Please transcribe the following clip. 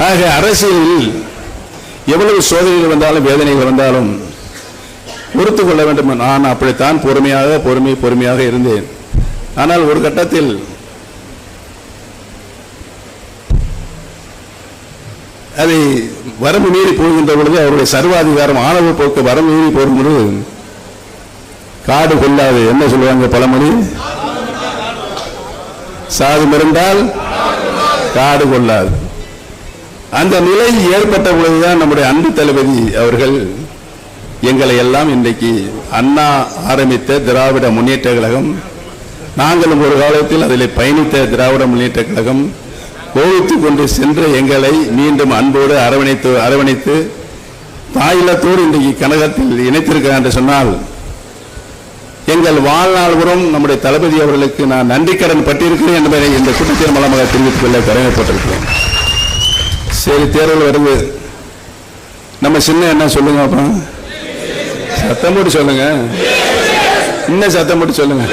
ஆக அரசியலில் எவ்வளவு சோதனைகள் வந்தாலும் வேதனைகள் வந்தாலும் பொறுத்து கொள்ள வேண்டும். நான் அப்படித்தான் பொறுமையாக இருந்தேன். ஆனால் ஒரு கட்டத்தில் அதை வரம்பு மீறி போகின்ற பொழுது அவருடைய சர்வாதிகாரம் ஆணவ போக்கு வரம்பு மீறி போகும்போது காடு கொள்ளாது என்ன சொல்லுவாங்க பழமொழி, சாது மருந்தால் காடு கொள்ளாது. அந்த நிலை ஏற்பட்ட பொழுதுதான் நம்முடைய அன்பு தளபதி அவர்கள் எங்களை எல்லாம் இன்றைக்கு அண்ணா ஆரம்பித்த திராவிட முன்னேற்ற கழகம், நாங்களும் ஒரு காலத்தில் அதில் பயணித்த திராவிட முன்னேற்ற கழகம் கோவித்து கொண்டு சென்ற எங்களை மீண்டும் அன்போடு அரவணைத்து தாயிலத்தோடு இன்றைக்கு கழகத்தில் இணைத்திருக்கிறார் என்று சொன்னால் எங்கள் வாழ்நாள் புறம் நம்முடைய தளபதி அவர்களுக்கு நான் நன்றி கடன் பட்டிருக்கிறேன் என்பதை இந்த கூட்டத்தின் மூலமாக தெரிவித்துக் கொள்ள கடமைப்பட்டிருக்கிறேன். சரி, தேர்தல் வருது. நம்ம சின்ன என்ன சொல்லுங்க, அப்புறம் சத்தம் போட்டு சொல்லுங்க, இன்னும் சத்தம் போட்டு சொல்லுங்க.